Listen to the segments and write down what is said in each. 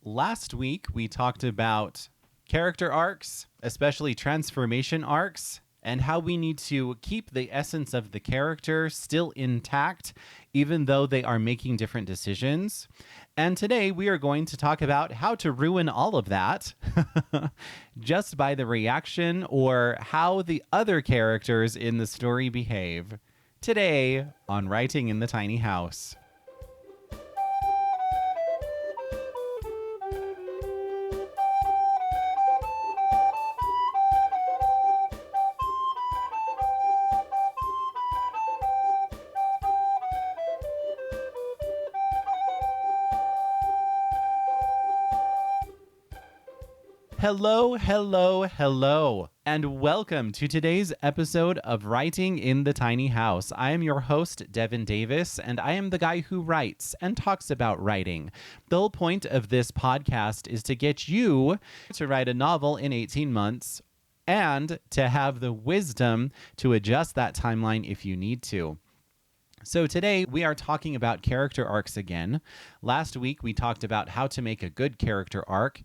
Last week, we talked about character arcs, especially transformation arcs, and how we need to keep the essence of the character still intact, even though they are making different decisions. And today, we are going to talk about how to ruin all of that just by the reaction or how the other characters in the story behave. Today on Writing in the Tiny House. Hello, and welcome to today's episode of Writing in the Tiny House. I am your host, Devin Davis, and I am the guy who writes and talks about writing. The whole point of this podcast is to get you to write a novel in 18 months and to have the wisdom to adjust that timeline if you need to. So today we are talking about character arcs again. Last week we talked about how to make a good character arc,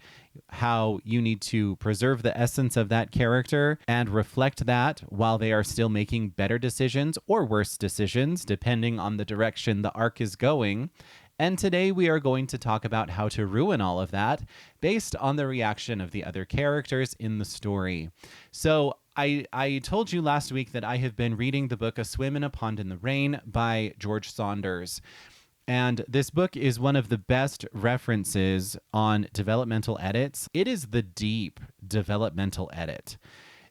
how you need to preserve the essence of that character and reflect that while they are still making better decisions or worse decisions, depending on the direction the arc is going. And today we are going to talk about how to ruin all of that based on the reaction of the other characters in the story. So I told you last week that I have been reading the book A Swim in a Pond in the Rain by George Saunders. And this book is one of the best references on developmental edits. It is the deep developmental edit.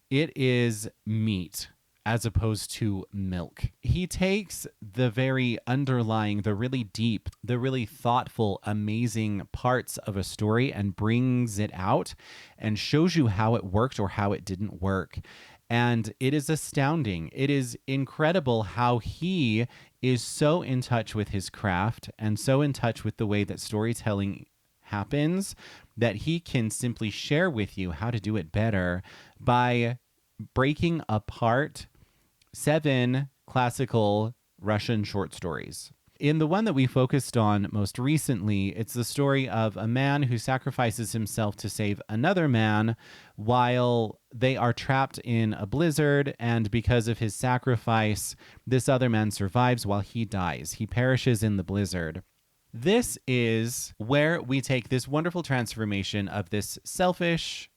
It is meat as opposed to milk. He takes the very underlying, the really deep, the really thoughtful, amazing parts of a story and brings it out and shows you how it worked or how it didn't work. And it is astounding. It is incredible how he is so in touch with his craft and so in touch with the way that storytelling happens that he can simply share with you how to do it better by breaking apart 7 classical Russian short stories. In the one that we focused on most recently, it's the story of a man who sacrifices himself to save another man while they are trapped in a blizzard, and because of his sacrifice, this other man survives while he dies. He perishes in the blizzard. This is where we take this wonderful transformation of this selfish,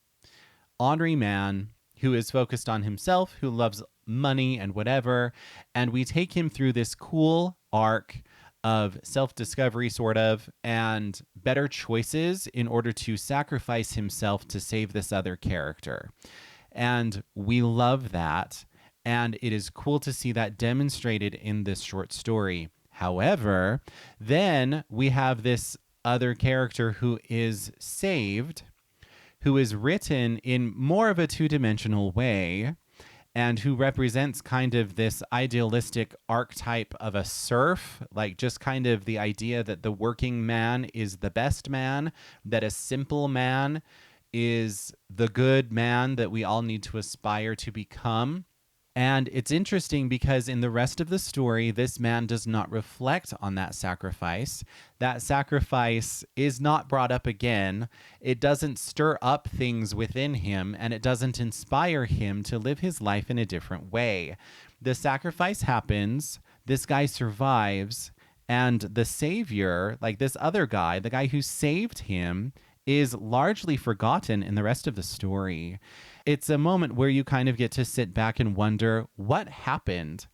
ornery man who is focused on himself, who loves money and whatever, and we take him through this cool arc of self-discovery sort of and better choices in order to sacrifice himself to save this other character. And we love that, and it is cool to see that demonstrated in this short story. However, then we have this other character who is saved, who is written in more of a two-dimensional way, and who represents kind of this idealistic archetype of a serf, like just kind of the idea that the working man is the best man, that a simple man is the good man that we all need to aspire to become. And it's interesting because in the rest of the story, this man does not reflect on that sacrifice. That sacrifice is not brought up again. It doesn't stir up things within him, and it doesn't inspire him to live his life in a different way. The sacrifice happens, this guy survives, and the savior, like this other guy, the guy who saved him, is largely forgotten in the rest of the story. It's a moment where you kind of get to sit back and wonder what happened.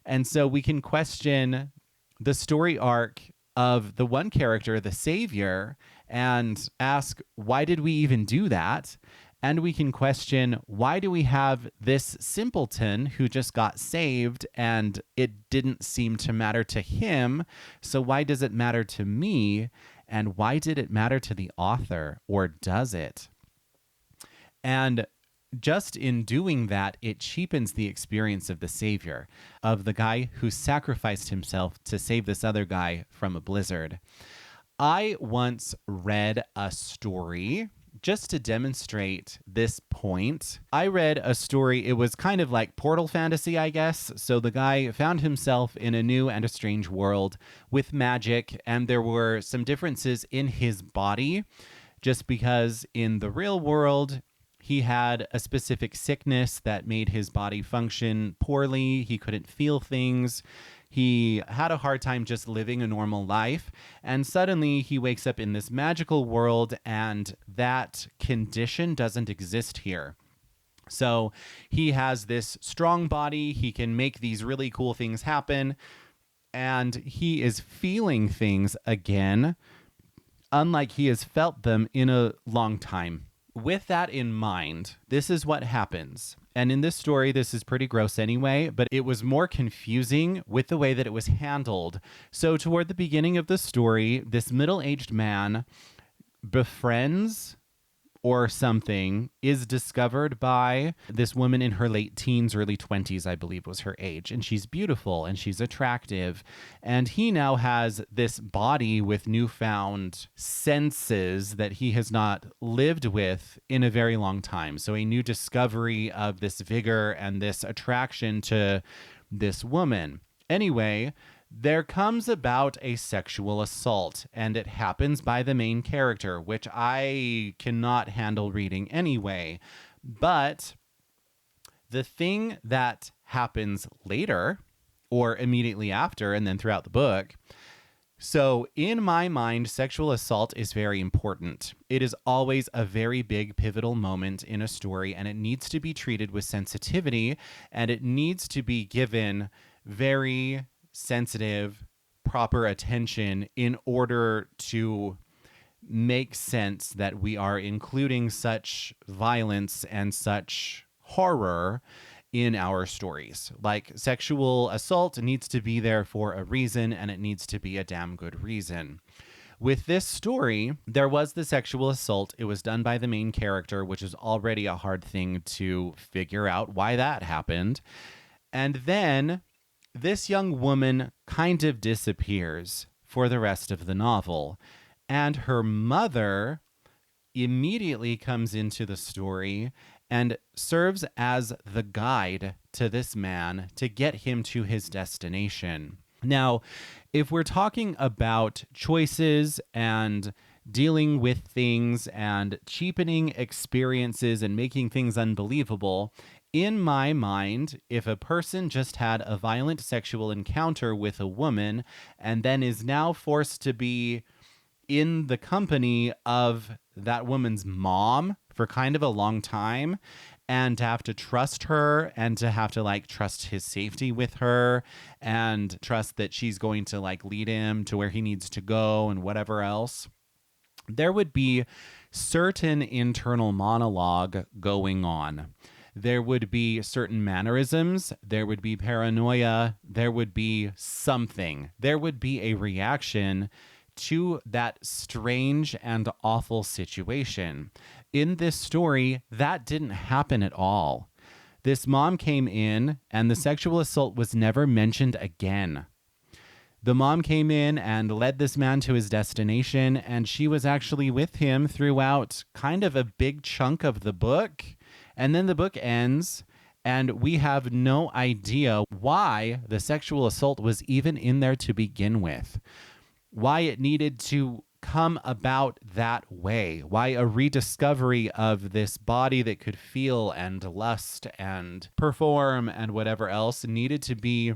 And so we can question the story arc of the one character, the savior, and ask, why did we even do that? And we can question, why do we have this simpleton who just got saved and it didn't seem to matter to him? So why does it matter to me? And why did it matter to the author, or does it? And just in doing that, it cheapens the experience of the savior, of the guy who sacrificed himself to save this other guy from a blizzard. I once read a story just to demonstrate this point, I read a story. It was kind of like portal fantasy, I guess. So the guy found himself in a new and a strange world with magic, and there were some differences in his body, just because in the real world, he had a specific sickness that made his body function poorly. He couldn't feel things. He had a hard time just living a normal life. And suddenly he wakes up in this magical world, and that condition doesn't exist here. So he has this strong body. He can make these really cool things happen. And he is feeling things again, unlike he has felt them in a long time. With that in mind, this is what happens. And in this story, this is pretty gross anyway, but it was more confusing with the way that it was handled. So toward the beginning of the story, this middle-aged man befriends or something is discovered by this woman in her late teens, early 20s, I believe was her age. And she's beautiful and she's attractive. And he now has this body with newfound senses that he has not lived with in a very long time. So a new discovery of this vigor and this attraction to this woman. Anyway, there comes about a sexual assault, and it happens by the main character, which I cannot handle reading anyway. But the thing that happens later, or immediately after, and then throughout the book, so in my mind, sexual assault is very important. It is always a very big pivotal moment in a story, and it needs to be treated with sensitivity, and it needs to be given very sensitive, proper attention in order to make sense that we are including such violence and such horror in our stories. Like, sexual assault needs to be there for a reason, and it needs to be a damn good reason. With this story, there was the sexual assault. It was done by the main character, which is already a hard thing to figure out why that happened. And then this young woman kind of disappears for the rest of the novel, and her mother immediately comes into the story and serves as the guide to this man to get him to his destination. Now, if we're talking about choices and dealing with things and cheapening experiences and making things unbelievable, in my mind, if a person just had a violent sexual encounter with a woman and then is now forced to be in the company of that woman's mom for kind of a long time, and to have to trust her and to have to trust his safety with her and trust that she's going to lead him to where he needs to go and whatever else, there would be certain internal monologue going on. There would be certain mannerisms, there would be paranoia, there would be something. There would be a reaction to that strange and awful situation. In this story, that didn't happen at all. This mom came in, and the sexual assault was never mentioned again. The mom came in and led this man to his destination, and she was actually with him throughout kind of a big chunk of the book. And then the book ends, and we have no idea why the sexual assault was even in there to begin with, why it needed to come about that way, why a rediscovery of this body that could feel and lust and perform and whatever else needed to be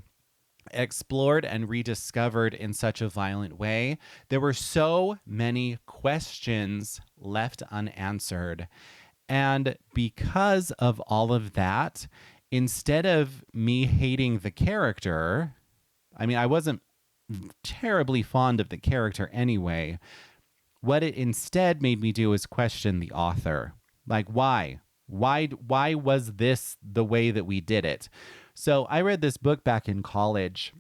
explored and rediscovered in such a violent way. There were so many questions left unanswered. And because of all of that, instead of me hating the character, I wasn't terribly fond of the character anyway. What it instead made me do is question the author. Why? Why was this the way that we did it? So I read this book back in college,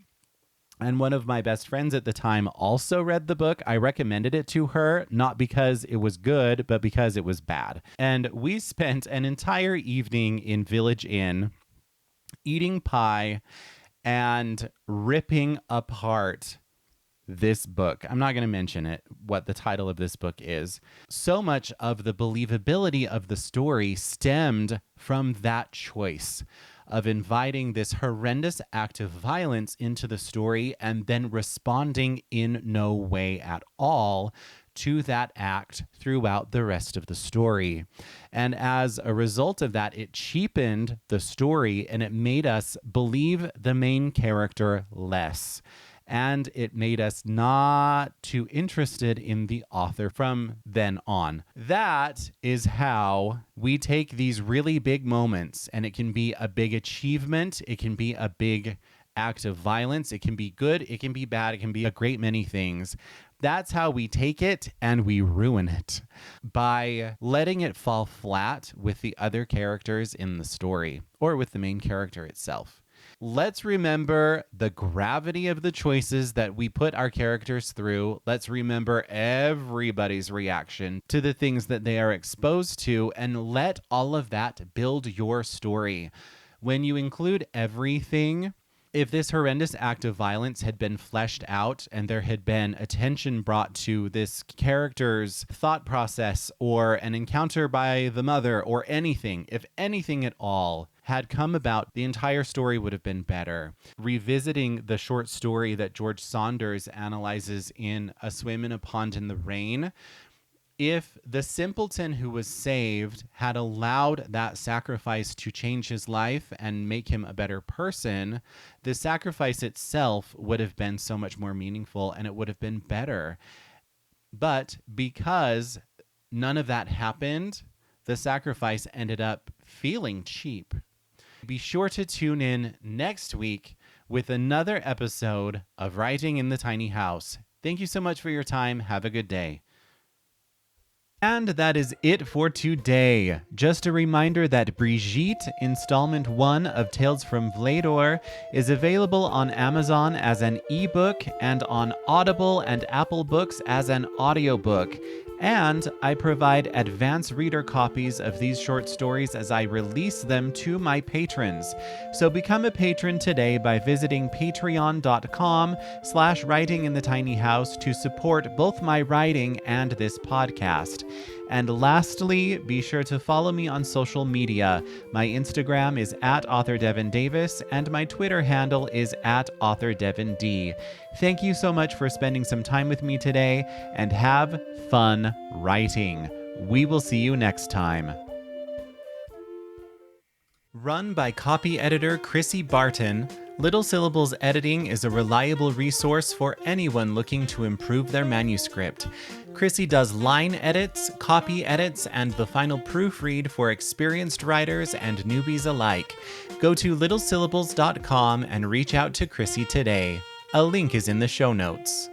and one of my best friends at the time also read the book. I recommended it to her, not because it was good, but because it was bad. And we spent an entire evening in Village Inn eating pie and ripping apart this book. I'm not going to mention it, what the title of this book is. So much of the believability of the story stemmed from that choice of inviting this horrendous act of violence into the story and then responding in no way at all to that act throughout the rest of the story. And as a result of that, it cheapened the story and it made us believe the main character less. And it made us not too interested in the author from then on. That is how we take these really big moments, and it can be a big achievement, it can be a big act of violence, it can be good, it can be bad, it can be a great many things. That's how we take it and we ruin it by letting it fall flat with the other characters in the story or with the main character itself. Let's remember the gravity of the choices that we put our characters through. Let's remember everybody's reaction to the things that they are exposed to, and let all of that build your story. When you include everything, if this horrendous act of violence had been fleshed out and there had been attention brought to this character's thought process or an encounter by the mother or anything, if anything at all had come about, the entire story would have been better. Revisiting the short story that George Saunders analyzes in A Swim in a Pond in the Rain, if the simpleton who was saved had allowed that sacrifice to change his life and make him a better person, the sacrifice itself would have been so much more meaningful and it would have been better. But because none of that happened, the sacrifice ended up feeling cheap. Be sure to tune in next week with another episode of Writing in the Tiny House. Thank you so much for your time. Have a good day. And that is it for today. Just a reminder that Brigitte, installment 1 of Tales from Vlador, is available on Amazon as an ebook and on Audible and Apple Books as an audiobook. And I provide advance reader copies of these short stories as I release them to my patrons. So become a patron today by visiting patreon.com/writinginthetinyhouse to support both my writing and this podcast. And lastly, be sure to follow me on social media. My Instagram is @author Devin Davis, and my Twitter handle is @author Devin D. Thank you so much for spending some time with me today, and have fun writing. We will see you next time. Run by copy editor Chrissy Barton, Little Syllables Editing is a reliable resource for anyone looking to improve their manuscript. Chrissy does line edits, copy edits, and the final proofread for experienced writers and newbies alike. Go to littlesyllables.com and reach out to Chrissy today. A link is in the show notes.